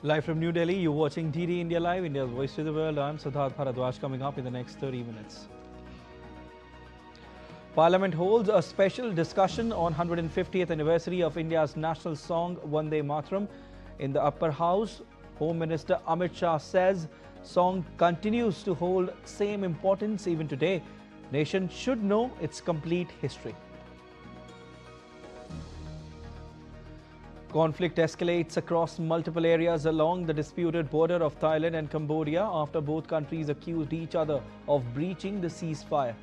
Live from New Delhi, you're watching DD India Live, India's voice to the world. I'm Siddharth Bharadwaj. Coming up in the next 30 minutes. Parliament holds a special discussion on 150th anniversary of India's national song Vande Mataram. In the upper house, Home Minister Amit Shah says song continues to hold same importance even today. Nation should know its complete history. Conflict escalates across multiple areas along the disputed border of Thailand and Cambodia after both countries accused each other of breaching the ceasefire.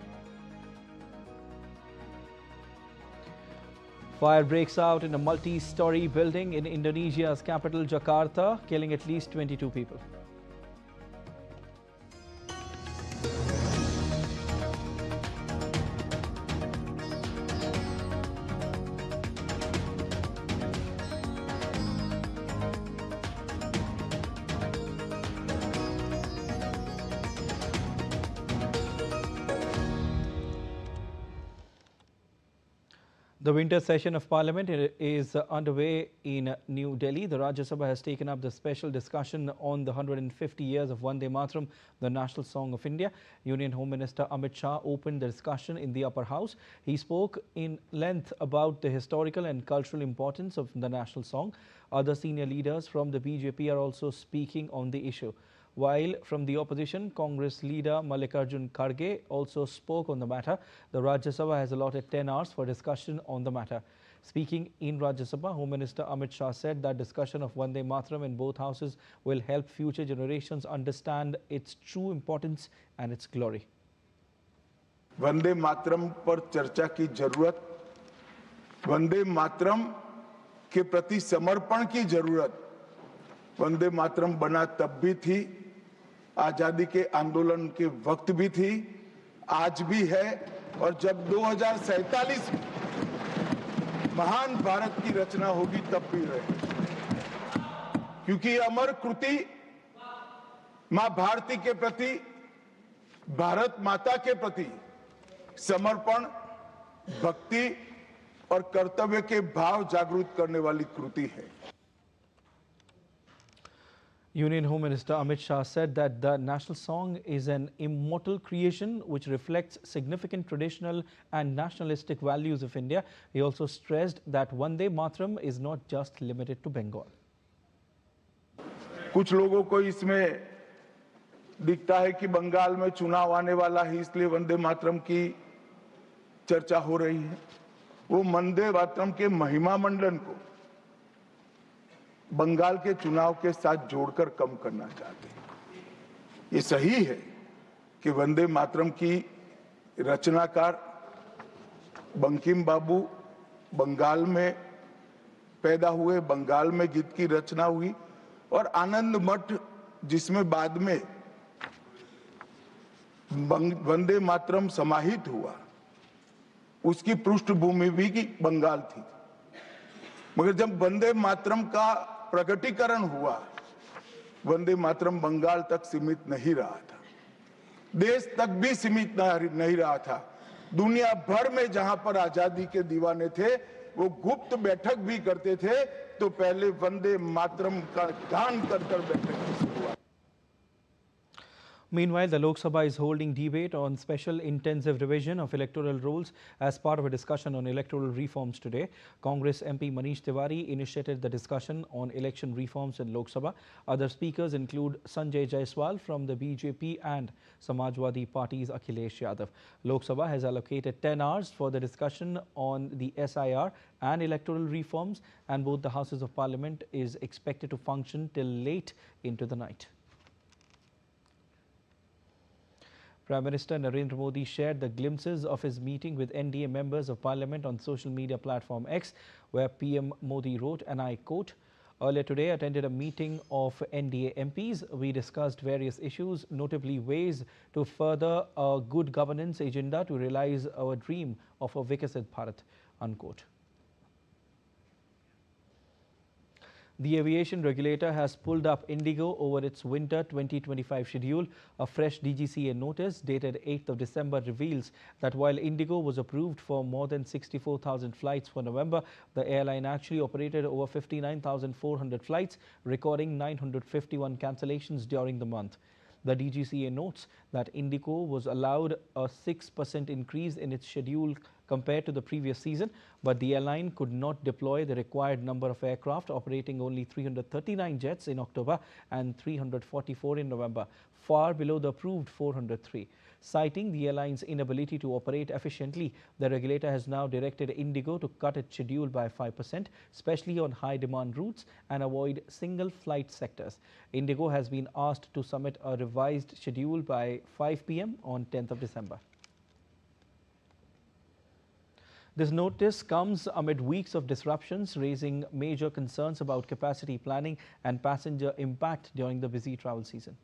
Fire breaks out in a multi-story building in Indonesia's capital Jakarta, killing at least 22 people. The winter session of Parliament is underway in New Delhi. The Rajya Sabha has taken up the special discussion on the 150 years of Vande Mataram, the national song of India. Union Home Minister Amit Shah opened the discussion in the upper house. He spoke in length about the historical and cultural importance of the national song. Other senior leaders from the BJP are also speaking on the issue. While from the opposition, Congress leader Mallikarjun Kharge also spoke on the matter. The Rajya Sabha has allotted 10 hours for discussion on the matter. Speaking in Rajya Sabha, Home Minister Amit Shah said that discussion of Vande Mataram in both houses will help future generations understand its true importance and its glory. Vande Mataram पर चर्चा की जरूरत, वंदे मातरम के प्रति समर्पण की जरूरत, वंदे मातरम बना तब भी थी, आजादी के आंदोलन के वक्त भी थी, आज भी है और जब 2047 में महान भारत की रचना होगी तब भी रहे, क्योंकि अमर कृति मां भारती के प्रति, भारत माता के प्रति समर्पण, भक्ति और कर्तव्य के भाव जागृत करने वाली कृति है. Union Home Minister Amit Shah said that the national song is an immortal creation which reflects significant traditional and nationalistic values of India. He also stressed that Vande Mataram is not just limited to Bengal. कुछ लोगों को इसमें दिखता है कि बंगाल में चुनाव आने वाला है, इसलिए वंदे मातरम की चर्चा हो रही है. वो वंदे मातरम के महिमा मंडन को बंगाल के चुनाव के साथ जोड़कर कम करना चाहते हैं. ये सही है कि वंदे मातरम की रचनाकार बंकिम बाबू बंगाल में पैदा हुए, बंगाल में गीत की रचना हुई और आनंद मठ जिसमें बाद में वंदे मातरम समाहित हुआ, उसकी पृष्ठभूमि भी की बंगाल थी. मगर जब वंदे मातरम का प्रकटीकरण हुआ, वंदे मातरम बंगाल तक सीमित नहीं रहा था, देश तक भी सीमित नहीं रहा था. दुनिया भर में जहां पर आजादी के दीवाने थे वो गुप्त बैठक भी करते थे, तो पहले वंदे मातरम का गान कर बैठक शुरू हुआ. Meanwhile, the Lok Sabha is holding debate on special intensive revision of electoral rules as part of a discussion on electoral reforms today. Congress MP Manish Tiwari initiated the discussion on election reforms in Lok Sabha. Other speakers include Sanjay Jaiswal from the BJP and Samajwadi Party's Akhilesh Yadav. Lok Sabha has allocated 10 hours for the discussion on the SIR and electoral reforms, and both the houses of parliament is expected to function till late into the night. Prime Minister Narendra Modi shared the glimpses of his meeting with NDA members of Parliament on social media platform X, where PM Modi wrote, and I quote, "Earlier today, I attended a meeting of NDA MPs. We discussed various issues, notably ways to further a good governance agenda to realize our dream of a Vikasit Bharat," unquote. The aviation regulator has pulled up Indigo over its winter 2025 schedule. A fresh DGCA notice dated 8th of December reveals that while Indigo was approved for more than 64,000 flights for November, the airline actually operated over 59,400 flights, recording 951 cancellations during the month. The DGCA notes that Indigo was allowed a 6% increase in its schedule compared to the previous season, but the airline could not deploy the required number of aircraft, operating only 339 jets in October and 344 in November, far below the approved 403. Citing the airline's inability to operate efficiently, the regulator has now directed Indigo to cut its schedule by 5%, especially on high-demand routes, and avoid single-flight sectors. Indigo has been asked to submit a revised schedule by 5 p.m. on 10th of December. This notice comes amid weeks of disruptions, raising major concerns about capacity planning and passenger impact during the busy travel season.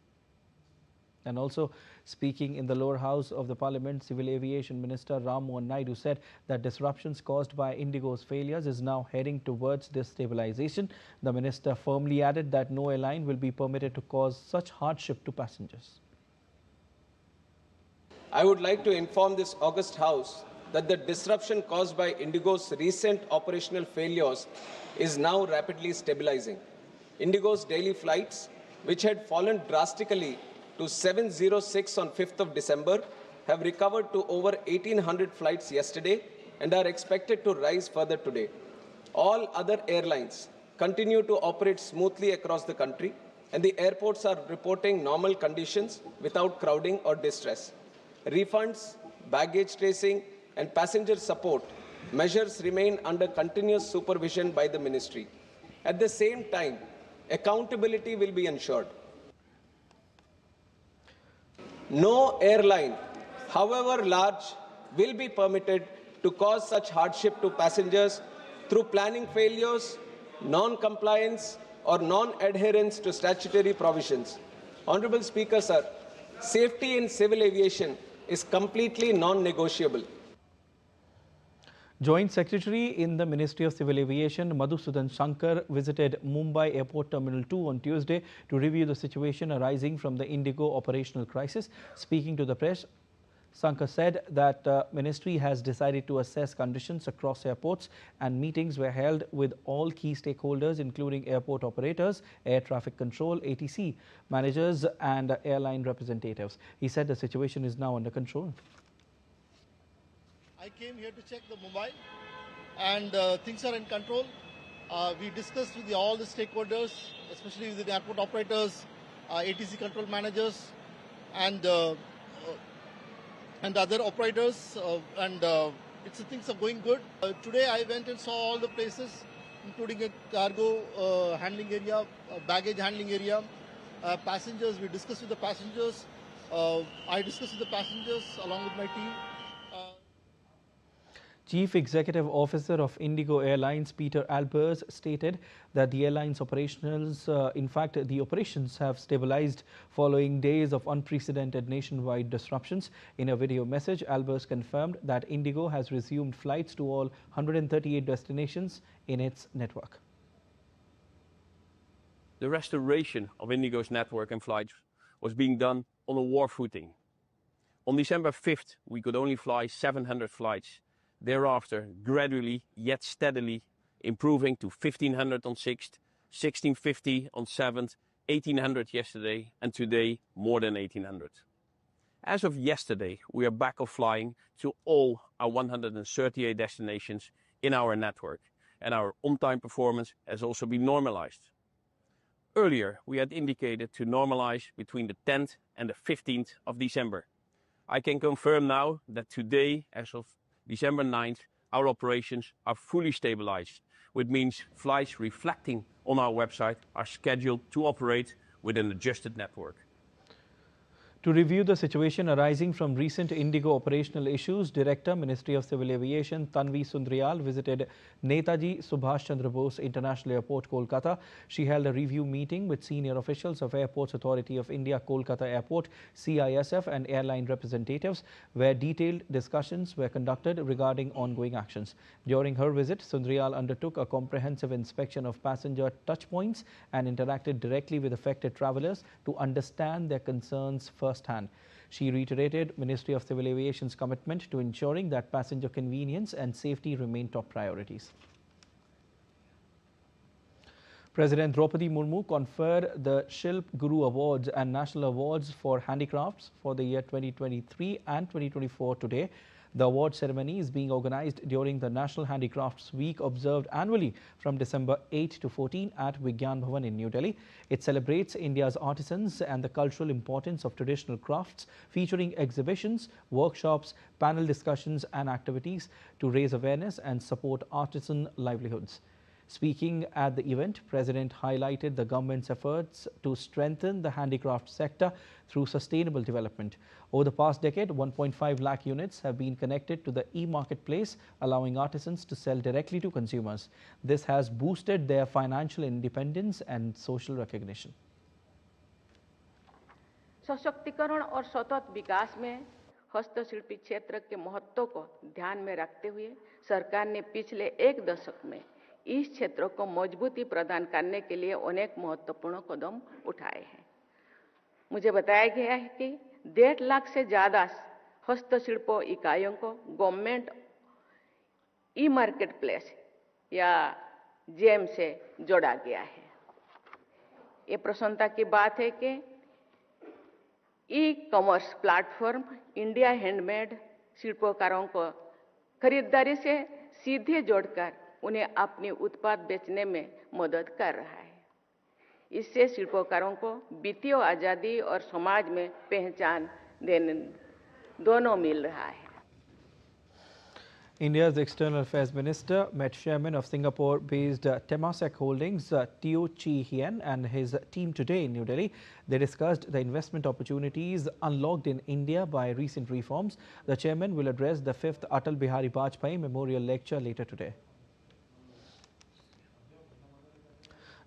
And also, speaking in the lower house of the Parliament, Civil Aviation Minister Ram Mohan Naidu said that disruptions caused by Indigo's failures is now heading towards destabilization. The minister firmly added that no airline will be permitted to cause such hardship to passengers. I would like to inform this august House that the disruption caused by Indigo's recent operational failures is now rapidly stabilizing. Indigo's daily flights, which had fallen drastically to 706 on 5th of December, have recovered to over 1,800 flights yesterday and are expected to rise further today. All other airlines continue to operate smoothly across the country, and the airports are reporting normal conditions without crowding or distress. Refunds, baggage tracing, and passenger support measures remain under continuous supervision by the ministry. At the same time, accountability will be ensured. No airline, however large, will be permitted to cause such hardship to passengers through planning failures, non-compliance, or non-adherence to statutory provisions. Honorable Speaker, sir, safety in civil aviation is completely non-negotiable. Joint Secretary in the Ministry of Civil Aviation, Madhusudan Shankar, visited Mumbai Airport Terminal 2 on Tuesday to review the situation arising from the Indigo operational crisis. Speaking to the press, Shankar said that the ministry has decided to assess conditions across airports, and meetings were held with all key stakeholders, including airport operators, air traffic control, ATC managers, and airline representatives. He said the situation is now under control. I came here to check the Mumbai, and things are in control. We discussed with all the stakeholders, especially with the airport operators, ATC control managers, and other operators, things are going good. Today I went and saw all the places, including a cargo handling area, baggage handling area, passengers. We discussed with the passengers. I discussed with the passengers along with my team. Chief Executive Officer of Indigo Airlines, Peter Albers, stated that the airline's operations have stabilized following days of unprecedented nationwide disruptions. In a video message, Albers confirmed that Indigo has resumed flights to all 138 destinations in its network. The restoration of Indigo's network and flights was being done on a war footing. On December 5th, we could only fly 700 flights. Thereafter, gradually yet steadily improving to 1,500 on 6th, 1,650 on 7th, 1,800 yesterday, and today more than 1,800. As of yesterday, we are back of flying to all our 138 destinations in our network, and our on-time performance has also been normalized. Earlier, we had indicated to normalize between the 10th and the 15th of December. I can confirm now that today, as of December 9th, our operations are fully stabilized, which means flights reflecting on our website are scheduled to operate with an adjusted network. To review the situation arising from recent Indigo operational issues, Director, Ministry of Civil Aviation Tanvi Sundrial visited Netaji Subhash Chandra Bose International Airport, Kolkata. She held a review meeting with senior officials of Airports Authority of India, Kolkata Airport, CISF and airline representatives, where detailed discussions were conducted regarding ongoing actions. During her visit, Sundrial undertook a comprehensive inspection of passenger touchpoints and interacted directly with affected travellers to understand their concerns firsthand. She reiterated Ministry of Civil Aviation's commitment to ensuring that passenger convenience and safety remain top priorities. President Draupadi Murmu conferred the Shilp Guru Awards and National Awards for Handicrafts for the year 2023 and 2024 today. The award ceremony is being organized during the National Handicrafts Week observed annually from December 8 to 14 at Vigyan Bhavan in New Delhi. It celebrates India's artisans and the cultural importance of traditional crafts, featuring exhibitions, workshops, panel discussions and activities to raise awareness and support artisan livelihoods. Speaking at the event, President highlighted the government's efforts to strengthen the handicraft sector through sustainable development. Over the past decade, 1.5 lakh units have been connected to the e-marketplace, allowing artisans to sell directly to consumers. This has boosted their financial independence and social recognition. सशक्तिकरण और सतत विकास में हस्तशिल्पी क्षेत्र के महत्व को ध्यान में रखते हुए सरकार ने पिछले एक दशक में इस क्षेत्र को मजबूती प्रदान करने के लिए अनेक महत्वपूर्ण कदम उठाए हैं। मुझे बताया गया है कि 1.5 लाख से ज्यादा हस्तशिल्प इकाइयों को गवर्नमेंट ई मार्केट प्लेस या जेम से जोड़ा गया है। ये प्रसन्नता की बात है कि e commerce platform India handmade शिल्पकारों को खरीदारी से सीधे जोड़कर उन्हें अपने उत्पाद बेचने में मदद कर रहा है। इससे शिल्पकारों को वित्तीय आजादी और समाज में पहचान देने दोनों मिल रहा है। India's External Affairs Minister met Chairman of Singapore-based Temasek Holdings, Teo Chee Hien, and his team today in New Delhi. They discussed the investment opportunities unlocked in India by recent reforms. The chairman will address the 5th Atal Bihari Vajpayee Memorial Lecture later today.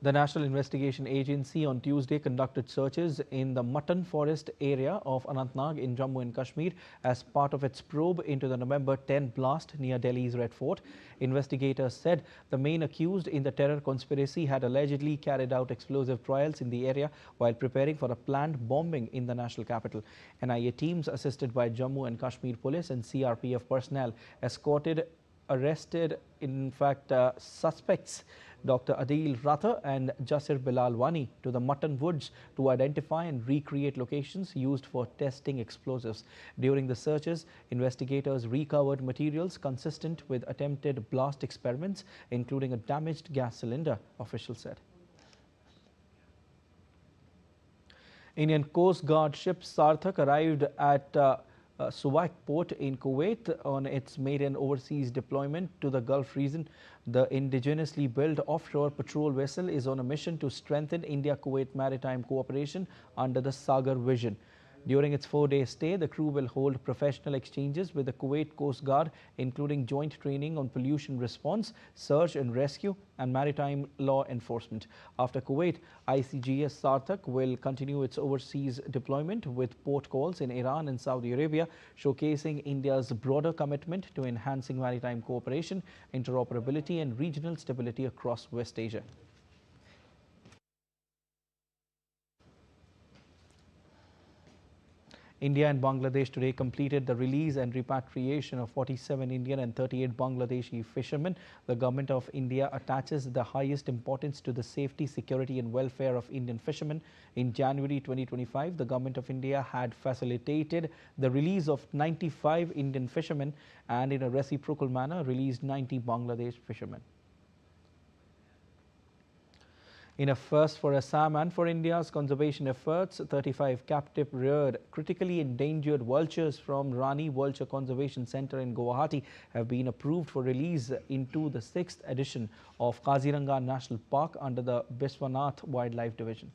The National Investigation Agency on Tuesday conducted searches in the Mutton Forest area of Anantnag in Jammu and Kashmir as part of its probe into the November 10 blast near Delhi's Red Fort. Investigators said the main accused in the terror conspiracy had allegedly carried out explosive trials in the area while preparing for a planned bombing in the national capital. NIA teams assisted by Jammu and Kashmir Police and CRPF personnel arrested suspects Dr. Adil Ratha and Jasir Bilal Wani to the Mutton Woods to identify and recreate locations used for testing explosives. During the searches, investigators recovered materials consistent with attempted blast experiments, including a damaged gas cylinder, officials said. Indian Coast Guard ship Sarthak arrived at Suwak port in Kuwait on its maiden overseas deployment to the Gulf region. The indigenously built offshore patrol vessel is on a mission to strengthen India-Kuwait maritime cooperation under the Sagar vision. During its 4-day stay, the crew will hold professional exchanges with the Kuwait Coast Guard, including joint training on pollution response, search and rescue, and maritime law enforcement. After Kuwait, ICGS Sarthak will continue its overseas deployment with port calls in Iran and Saudi Arabia, showcasing India's broader commitment to enhancing maritime cooperation, interoperability, and regional stability across West Asia. India and Bangladesh today completed the release and repatriation of 47 Indian and 38 Bangladeshi fishermen. The government of India attaches the highest importance to the safety, security and welfare of Indian fishermen. In January 2025, the government of India had facilitated the release of 95 Indian fishermen and in a reciprocal manner released 90 Bangladesh fishermen. In a first for Assam and for India's conservation efforts, 35 captive reared critically endangered vultures from Rani Vulture Conservation Centre in Guwahati have been approved for release into the 6th edition of Kaziranga National Park under the Biswanath Wildlife Division.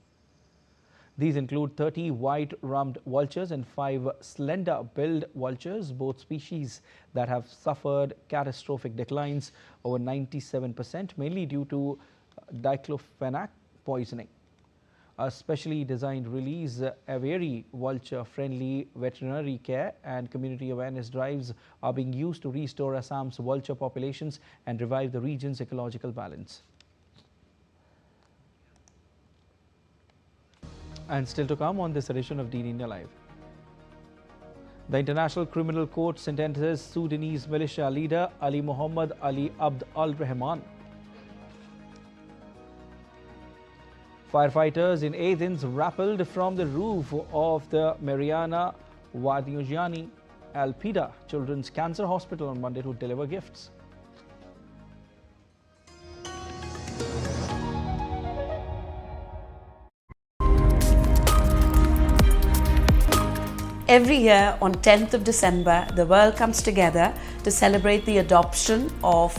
These include 30 white-rumped vultures and 5 slender-billed vultures, both species that have suffered catastrophic declines over 97%, mainly due to diclofenac poisoning. A specially designed release, aviary vulture-friendly veterinary care and community awareness drives are being used to restore Assam's vulture populations and revive the region's ecological balance. And still to come on this edition of DD India Live. The International Criminal Court sentences Sudanese militia leader Ali Muhammad Ali Abd al-Rahman. Firefighters in Athens rappelled from the roof of the Mariana Vadiojani Alpida Children's Cancer Hospital on Monday to deliver gifts. Every year on 10th of December, the world comes together to celebrate the adoption of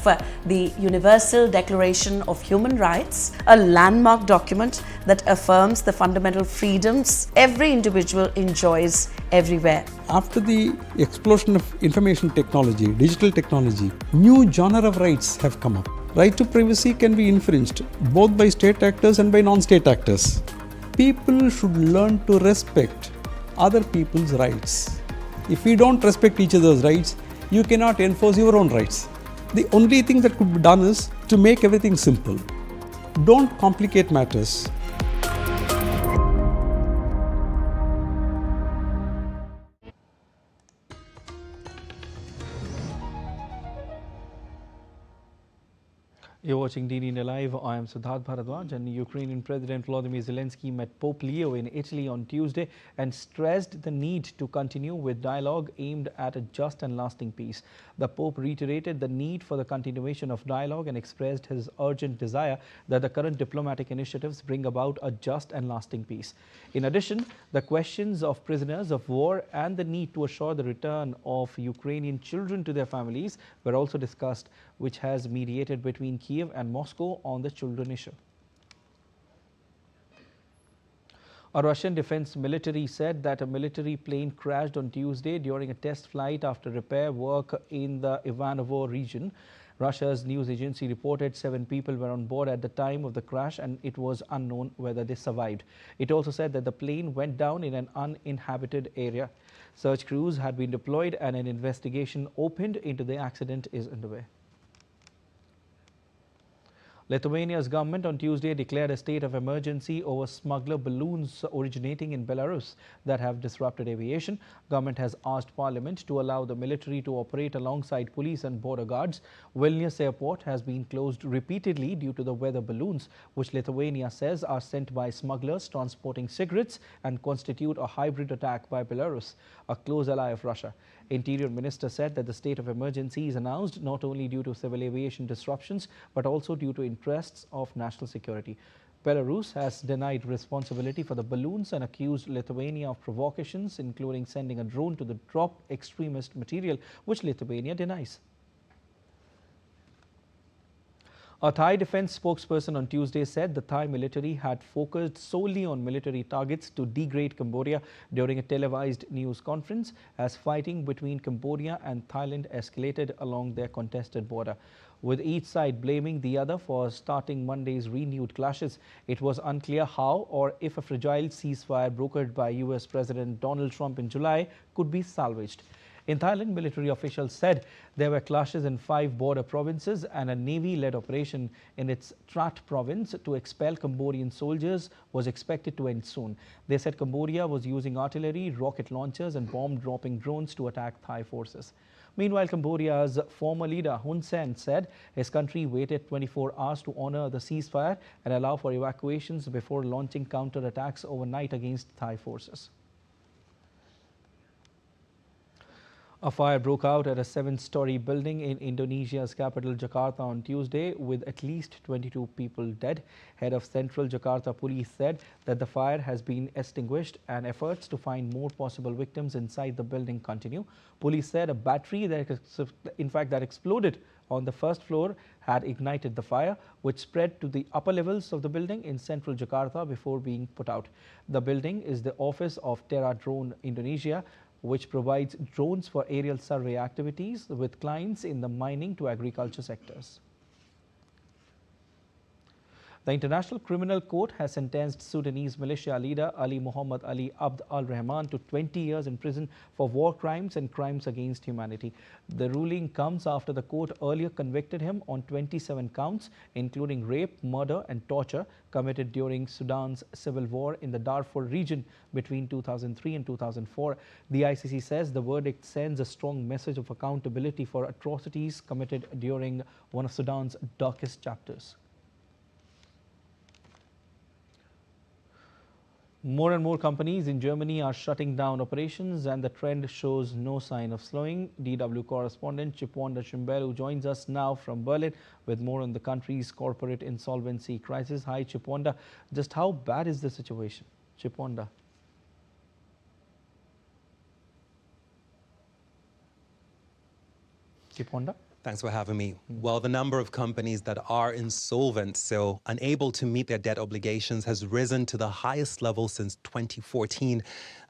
the Universal Declaration of Human Rights, a landmark document that affirms the fundamental freedoms every individual enjoys everywhere. After the explosion of information technology, digital technology, new genre of rights have come up. Right to privacy can be infringed both by state actors and by non-state actors. People should learn to respect other people's rights. If we don't respect each other's rights, you cannot enforce your own rights. The only thing that could be done is to make everything simple. Don't complicate matters. You're watching DD India Live. I am Siddharth Bharadwaj, and Ukrainian President Volodymyr Zelensky met Pope Leo in Italy on Tuesday and stressed the need to continue with dialogue aimed at a just and lasting peace. The Pope reiterated the need for the continuation of dialogue and expressed his urgent desire that the current diplomatic initiatives bring about a just and lasting peace. In addition, the questions of prisoners of war and the need to assure the return of Ukrainian children to their families were also discussed, which has mediated between Kiev and Moscow on the children issue. A Russian defense military said that a military plane crashed on Tuesday during a test flight after repair work in the Ivanovo region. Russia's news agency reported 7 people were on board at the time of the crash and it was unknown whether they survived. It also said that the plane went down in an uninhabited area. Search crews had been deployed and an investigation opened into the accident is underway. Lithuania's government on Tuesday declared a state of emergency over smuggler balloons originating in Belarus that have disrupted aviation. Government has asked Parliament to allow the military to operate alongside police and border guards. Vilnius airport has been closed repeatedly due to the weather balloons, which Lithuania says are sent by smugglers transporting cigarettes and constitute a hybrid attack by Belarus, a close ally of Russia. Interior Minister said that the state of emergency is announced not only due to civil aviation disruptions, but also due to interests of national security. Belarus has denied responsibility for the balloons and accused Lithuania of provocations, including sending a drone to drop extremist material, which Lithuania denies. A Thai defense spokesperson on Tuesday said the Thai military had focused solely on military targets to degrade Cambodia during a televised news conference as fighting between Cambodia and Thailand escalated along their contested border. With each side blaming the other for starting Monday's renewed clashes, it was unclear how or if a fragile ceasefire brokered by US President Donald Trump in July could be salvaged. In Thailand, military officials said there were clashes in 5 border provinces and a Navy-led operation in its Trat province to expel Cambodian soldiers was expected to end soon. They said Cambodia was using artillery, rocket launchers and bomb-dropping drones to attack Thai forces. Meanwhile, Cambodia's former leader Hun Sen said his country waited 24 hours to honor the ceasefire and allow for evacuations before launching counterattacks overnight against Thai forces. A fire broke out at a 7-story building in Indonesia's capital Jakarta on Tuesday, with at least 22 people dead. Head of Central Jakarta Police said that the fire has been extinguished and efforts to find more possible victims inside the building continue. Police said a battery that exploded on the first floor had ignited the fire, which spread to the upper levels of the building in central Jakarta before being put out. The building is the office of Terra Drone Indonesia, which provides drones for aerial survey activities with clients in the mining to agriculture sectors. The International Criminal Court has sentenced Sudanese militia leader Ali Muhammad Ali Abd al-Rahman to 20 years in prison for war crimes and crimes against humanity. The ruling comes after the court earlier convicted him on 27 counts, including rape, murder and torture committed during Sudan's civil war in the Darfur region between 2003 and 2004. The ICC says the verdict sends a strong message of accountability for atrocities committed during one of Sudan's darkest chapters. More and more companies in Germany are shutting down operations, and the trend shows no sign of slowing. DW correspondent Chiponda Chimbelu joins us now from Berlin with more on the country's corporate insolvency crisis. Hi Chiponda, just how bad is the situation? Chiponda. Chiponda? Thanks for having me. Well, the number of companies that are insolvent, so unable to meet their debt obligations, has risen to the highest level since 2014.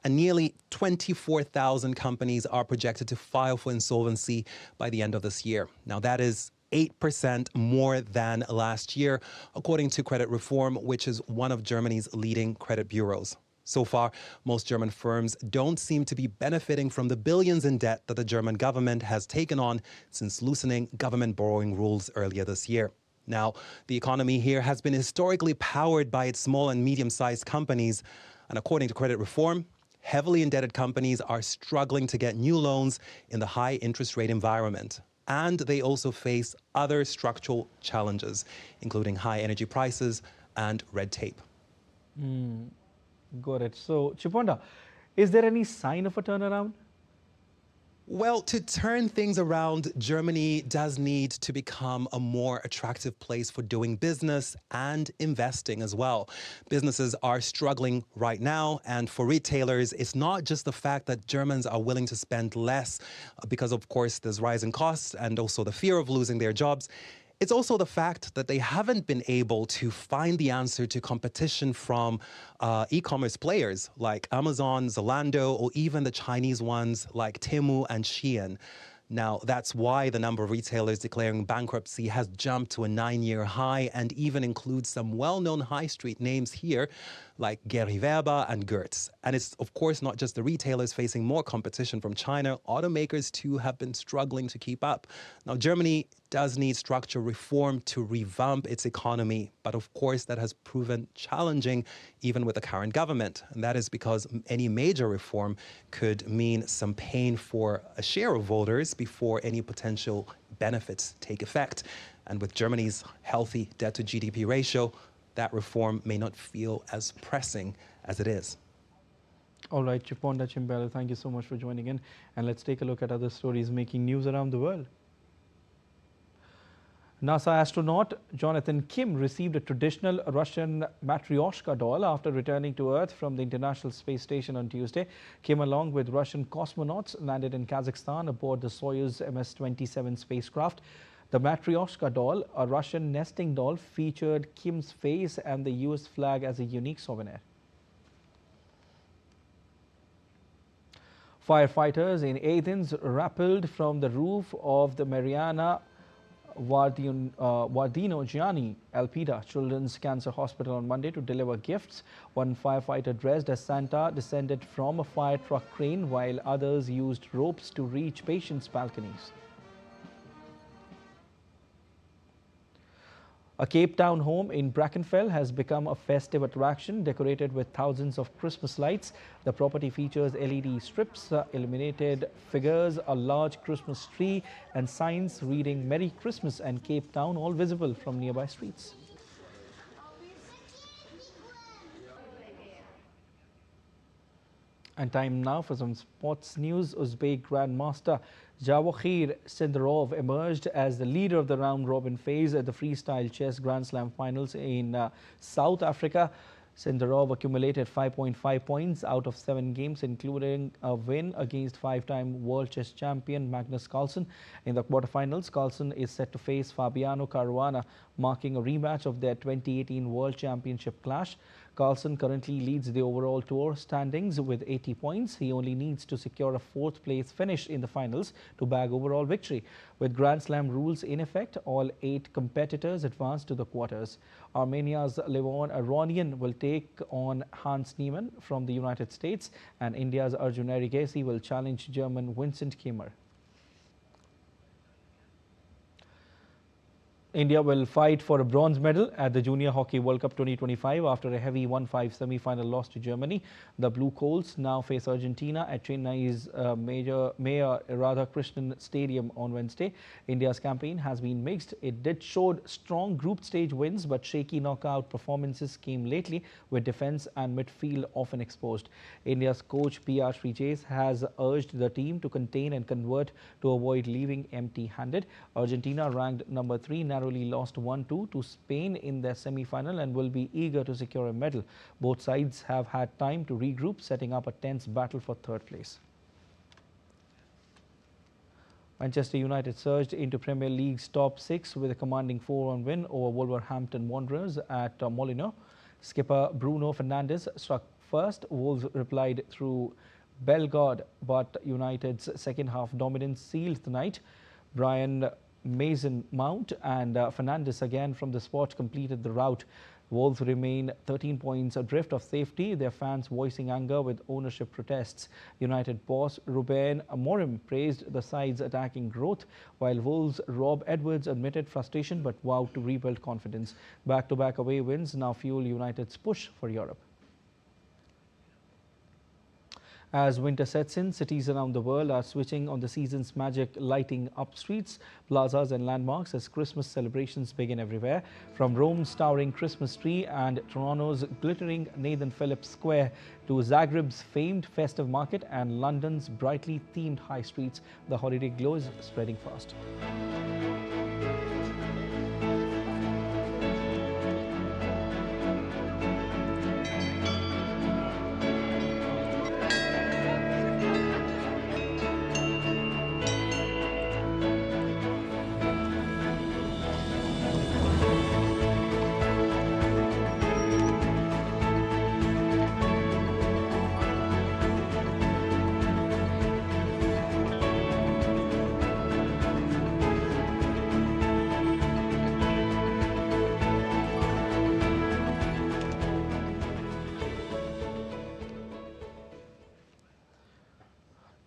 And nearly 24,000 companies are projected to file for insolvency by the end of this year. Now, that is 8% more than last year, according to Credit Reform, which is one of Germany's leading credit bureaus. So far, most German firms don't seem to be benefiting from the billions in debt that the German government has taken on since loosening government borrowing rules earlier this year. Now, the economy here has been historically powered by its small and medium-sized companies, and according to Credit Reform, heavily indebted companies are struggling to get new loans in the high interest rate environment. And they also face other structural challenges, including high energy prices and red tape. Got it. So, Chiponda, is there any sign of a turnaround? Well, to turn things around, Germany does need to become a more attractive place for doing business and investing as well. Businesses are struggling right now, and for retailers, it's not just the fact that Germans are willing to spend less because, of course, there's rising costs and also the fear of losing their jobs. It's also the fact that they haven't been able to find the answer to competition from e-commerce players like Amazon, Zalando, or even the Chinese ones like Temu and Shein. Now, that's why the number of retailers declaring bankruptcy has jumped to a 9-year high and even includes some well-known high street names here like Gary Weber and Goertz. And it's, of course, not just the retailers facing more competition from China. Automakers, too, have been struggling to keep up. Now, Germany does need structural reform to revamp its economy. But, of course, that has proven challenging even with the current government. And that is because any major reform could mean some pain for a share of voters before any potential benefits take effect. And with Germany's healthy debt-to-GDP ratio, that reform may not feel as pressing as it is. All right, Chiponda Chimbelu, thank you so much for joining in. And let's take a look at other stories making news around the world. NASA astronaut Jonathan Kim received a traditional Russian Matryoshka doll after returning to Earth from the International Space Station on Tuesday. Kim, along with Russian cosmonauts, landed in Kazakhstan aboard the Soyuz MS-27 spacecraft. The Matryoshka doll, a Russian nesting doll, featured Kim's face and the US flag as a unique souvenir. Firefighters in Athens rappelled from the roof of the Mariana Vardino Gianni Elpida Children's Cancer Hospital on Monday to deliver gifts. One firefighter dressed as Santa descended from a fire truck crane, while others used ropes to reach patients' balconies. A Cape Town home in Brackenfell has become a festive attraction, decorated with thousands of Christmas lights. The property features LED strips, illuminated figures, a large Christmas tree, and signs reading Merry Christmas and Cape Town, all visible from nearby streets. And time now for some sports news. Uzbek Grandmaster Javokhir Sindarov emerged as the leader of the round-robin phase at the freestyle chess Grand Slam finals in South Africa. Sindarov accumulated 5.5 points out of 7 games, including a win against 5-time world chess champion Magnus Carlsen. In the quarterfinals, Carlsen is set to face Fabiano Caruana, marking a rematch of their 2018 World Championship clash. Carlsen currently leads the overall tour standings with 80 points. He only needs to secure a 4th place finish in the finals to bag overall victory. With Grand Slam rules in effect, all 8 competitors advance to the quarters. Armenia's Levon Aronian will take on Hans Niemann from the United States, and India's Arjun Erigesi will challenge German Vincent Kiemer. India will fight for a bronze medal at the Junior Hockey World Cup 2025 after a heavy 1-5 semi-final loss to Germany. The Blue Coals now face Argentina at Chennai's Mayor Radhakrishnan Stadium on Wednesday. India's campaign has been mixed. It did show strong group stage wins, but shaky knockout performances came lately, with defence and midfield often exposed. India's coach PR Srijays has urged the team to contain and convert to avoid leaving empty-handed. Argentina, ranked number 3, narrowly lost 1-2 to Spain in their semi-final and will be eager to secure a medal. Both sides have had time to regroup, setting up a tense battle for 3rd place. Manchester United surged into Premier League's top 6 with a commanding 4-1 win over Wolverhampton Wanderers at Molineux. Skipper Bruno Fernandes struck first. Wolves replied through Bellegarde, but United's second-half dominance sealed the night. Brian Mason Mount and Fernandes again from the spot completed the rout. Wolves remain 13 points adrift of safety, their fans voicing anger with ownership protests. United boss Ruben Amorim praised the side's attacking growth, while Wolves' Rob Edwards admitted frustration but vowed to rebuild confidence. Back-to-back away wins now fuel United's push for Europe. As winter sets in, cities around the world are switching on the season's magic, lighting up streets, plazas and landmarks as Christmas celebrations begin everywhere. From Rome's towering Christmas tree and Toronto's glittering Nathan Phillips Square to Zagreb's famed festive market and London's brightly themed high streets, the holiday glow is spreading fast.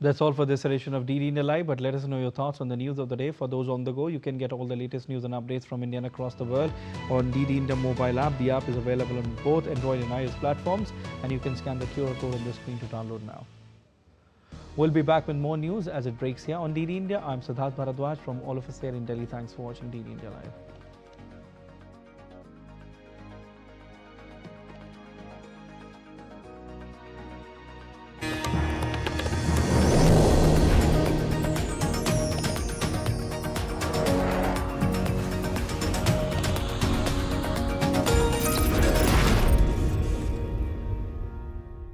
That's all for this edition of DD India Live, but let us know your thoughts on the news of the day. For those on the go, you can get all the latest news and updates from India and across the world on DD India mobile app. The app is available on both Android and iOS platforms, and you can scan the QR code on the screen to download now. We'll be back with more news as it breaks here on DD India. I'm Siddharth Bharadwaj from all of us here in Delhi. Thanks for watching DD India Live.